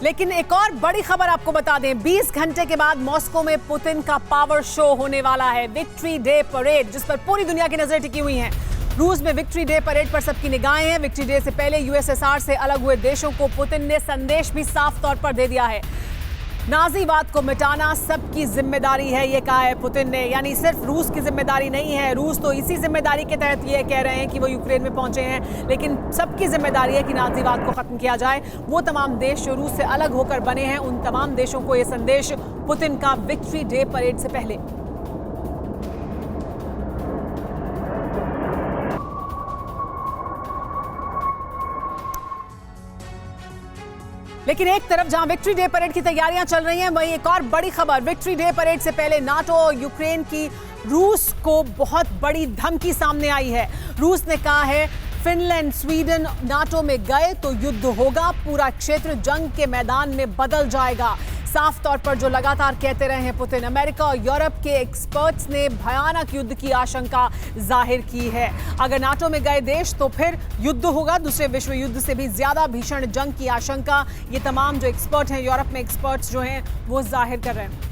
लेकिन एक और बड़ी खबर आपको बता दें, 20 घंटे के बाद मॉस्को में पुतिन का पावर शो होने वाला है, विक्ट्री डे परेड, जिस पर पूरी दुनिया की नजर टिकी हुई है। रूस में विक्ट्री डे परेड पर सबकी निगाहें हैं। विक्ट्री डे से पहले यूएसएसआर से अलग हुए देशों को पुतिन ने संदेश भी साफ तौर पर दे दिया है। नाजीवाद को मिटाना सबकी जिम्मेदारी है, ये कहा है पुतिन ने। यानी सिर्फ रूस की जिम्मेदारी नहीं है, रूस तो इसी जिम्मेदारी के तहत ये कह रहे हैं कि वो यूक्रेन में पहुंचे हैं, लेकिन सबकी जिम्मेदारी है कि नाजीवाद को खत्म किया जाए। वो तमाम देश जो रूस से अलग होकर बने हैं, उन तमाम देशों को ये संदेश पुतिन का विक्ट्री डे परेड से पहले। लेकिन एक तरफ जहां विक्ट्री डे परेड की तैयारियां चल रही हैं, वहीं एक और बड़ी खबर, विक्ट्री डे परेड से पहले नाटो और यूक्रेन की रूस को बहुत बड़ी धमकी सामने आई है। रूस ने कहा है फिनलैंड स्वीडन नाटो में गए तो युद्ध होगा, पूरा क्षेत्र जंग के मैदान में बदल जाएगा। साफ तौर पर जो लगातार कहते रहे हैं पुतिन, अमेरिका और यूरोप के एक्सपर्ट्स ने भयानक युद्ध की आशंका जाहिर की है। अगर नाटो में गए देश तो फिर युद्ध होगा, दूसरे विश्व युद्ध से भी ज्यादा भीषण जंग की आशंका ये तमाम जो एक्सपर्ट हैं, यूरोप में एक्सपर्ट्स जो हैं, वो जाहिर कर रहे हैं।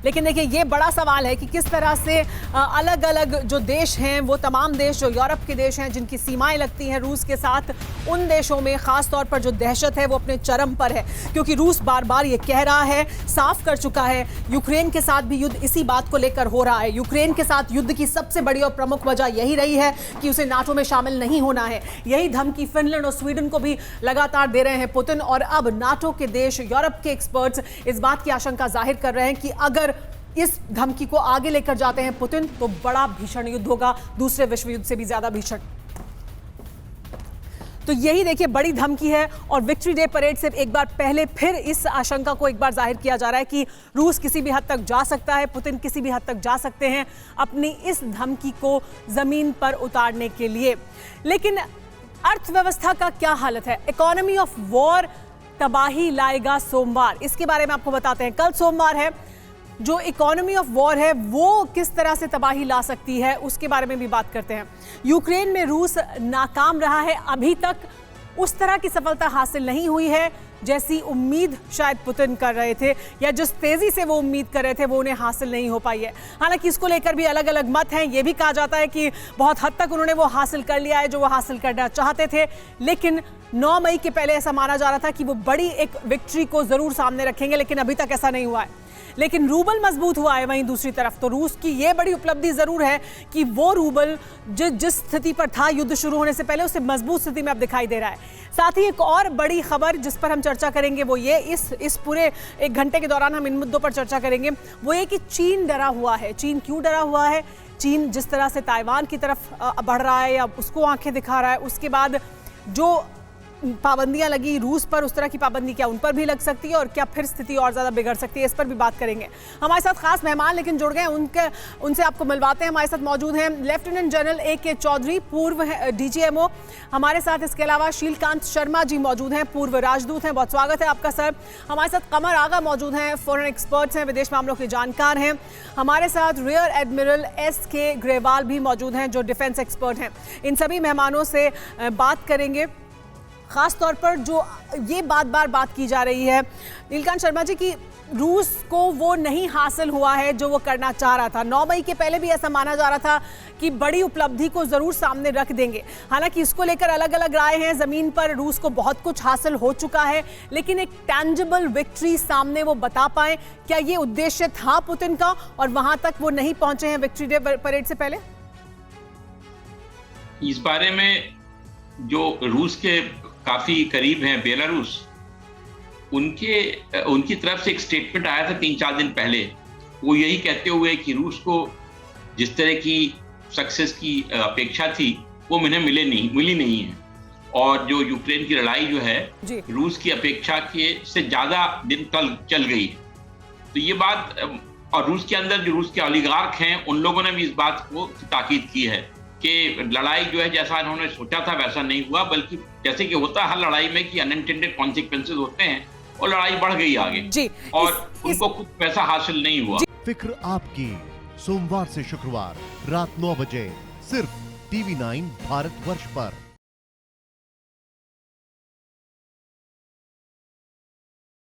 लेकिन देखिए, ये बड़ा सवाल है कि किस तरह से अलग अलग जो देश हैं, वो तमाम देश जो यूरोप के देश हैं, जिनकी सीमाएं लगती हैं रूस के साथ, उन देशों में खास तौर पर जो दहशत है वो अपने चरम पर है। क्योंकि रूस बार बार ये कह रहा है, साफ कर चुका है, यूक्रेन के साथ भी युद्ध इसी बात को लेकर हो रहा है। यूक्रेन के साथ युद्ध की सबसे बड़ी और प्रमुख वजह यही रही है कि उसे नाटो में शामिल नहीं होना है। यही धमकी फिनलैंड और स्वीडन को भी लगातार दे रहे हैं पुतिन। और अब नाटो के देश, यूरोप के एक्सपर्ट्स इस बात की आशंका जाहिर कर रहे हैं कि अगर इस धमकी को आगे लेकर जाते हैं पुतिन, तो बड़ा भीषण युद्ध होगा, दूसरे विश्व युद्ध से भी ज्यादा भीषण। तो यही देखिए बड़ी धमकी है। और विक्ट्री डे परेड से एक बार पहले फिर इस आशंका को एक बार जाहिर किया जा रहा है कि रूस किसी भी हद तक जा सकता है, पुतिन किसी भी हद तक जा सकते हैं अपनी इस धमकी को जमीन पर उतारने के लिए। लेकिन अर्थव्यवस्था का क्या हालत है? इकोनॉमी ऑफ वॉर तबाही लाएगा सोमवार, इसके बारे में आपको बताते हैं। कल सोमवार है। जो इकोनॉमी ऑफ वॉर है वो किस तरह से तबाही ला सकती है, उसके बारे में भी बात करते हैं। यूक्रेन में रूस नाकाम रहा है, अभी तक उस तरह की सफलता हासिल नहीं हुई है जैसी उम्मीद शायद पुतिन कर रहे थे, या जिस तेजी से वो उम्मीद कर रहे थे वो उन्हें हासिल नहीं हो पाई है। हालांकि इसको लेकर भी अलग अलग मत हैं। ये भी कहा जाता है कि बहुत हद तक उन्होंने वो हासिल कर लिया है जो वो हासिल करना चाहते थे, लेकिन 9 मई के पहले ऐसा माना जा रहा था कि वो बड़ी एक विक्ट्री को जरूर सामने रखेंगे, लेकिन अभी तक ऐसा नहीं हुआ है। लेकिन रूबल मजबूत हुआ है। वहीं दूसरी तरफ तो रूस की ये बड़ी उपलब्धि जरूर है कि वो रूबल जिस स्थिति पर था युद्ध शुरू होने से पहले, उससे मजबूत स्थिति में अब दिखाई दे रहा है। साथ ही एक और बड़ी खबर जिस पर हम चर्चा करेंगे वो ये, इस पूरे 1 घंटे के दौरान हम इन मुद्दों पर चर्चा करेंगे, वो ये कि चीन डरा हुआ है। चीन क्यों डरा हुआ है? चीन जिस तरह से ताइवान की तरफ बढ़ रहा है या उसको आंखें दिखा रहा है, उसके बाद जो पाबंदियां लगी रूस पर, उस तरह की पाबंदी क्या उन पर भी लग सकती है और क्या फिर स्थिति और ज्यादा बिगड़ सकती है, इस पर भी बात करेंगे। हमारे साथ खास मेहमान लेकिन जुड़ गए, उनसे आपको मिलवाते हैं। हमारे साथ मौजूद हैं लेफ्टिनेंट जनरल ए.के. चौधरी, पूर्व डीजीएमओ। हमारे साथ इसके अलावा शीलकांत शर्मा जी मौजूद हैं, पूर्व राजदूत हैं। बहुत स्वागत है आपका सर। हमारे साथ कमर आगा मौजूद हैं, फॉरेन एक्सपर्ट्स हैं, विदेश मामलों के जानकार हैं। हमारे साथ रियर एडमिरल एस.के. ग्रेवाल भी मौजूद हैं, जो डिफेंस एक्सपर्ट हैं। इन सभी मेहमानों से बात करेंगे। खास तौर पर जो ये बात की जा रही है नीलकांत शर्मा जी की, रूस को वो नहीं हासिल हुआ है जो वो करना चाह रहा था। 9 मई के पहले भी ऐसा माना जा रहा था कि बड़ी उपलब्धि को जरूर सामने रख देंगे। हालांकि इसको लेकर अलग अलग राय हैं। जमीन पर रूस को बहुत कुछ हासिल हो चुका है, लेकिन एक टैंजिबल विक्ट्री सामने वो बता पाए, क्या ये उद्देश्य था पुतिन का और वहां तक वो नहीं पहुंचे हैं विक्ट्री डे परेड से पहले? इस बारे में जो रूस के काफी करीब हैं बेलारूस, उनकी तरफ से एक स्टेटमेंट आया था 3-4 दिन पहले। वो यही कहते हुए कि रूस को जिस तरह की सक्सेस की अपेक्षा थी वो उन्हें मिली नहीं है, और जो यूक्रेन की लड़ाई जो है रूस की अपेक्षा के से ज्यादा दिन चल गई। तो ये बात, और रूस के अंदर जो रूस के ओलिगार्क हैं उन लोगों ने भी इस बात को ताकीद की है कि लड़ाई जो है जैसा उन्होंने सोचा था वैसा नहीं हुआ, बल्कि जैसे कि होता है हर लड़ाई में कि अनइंटेंडेड कॉन्सिक्वेंसेस होते हैं, और लड़ाई बढ़ गई आगे जी, और उनको कुछ पैसा हासिल नहीं हुआ। फिक्र आपकी, सोमवार से शुक्रवार रात 9 बजे सिर्फ TV9 भारतवर्ष पर।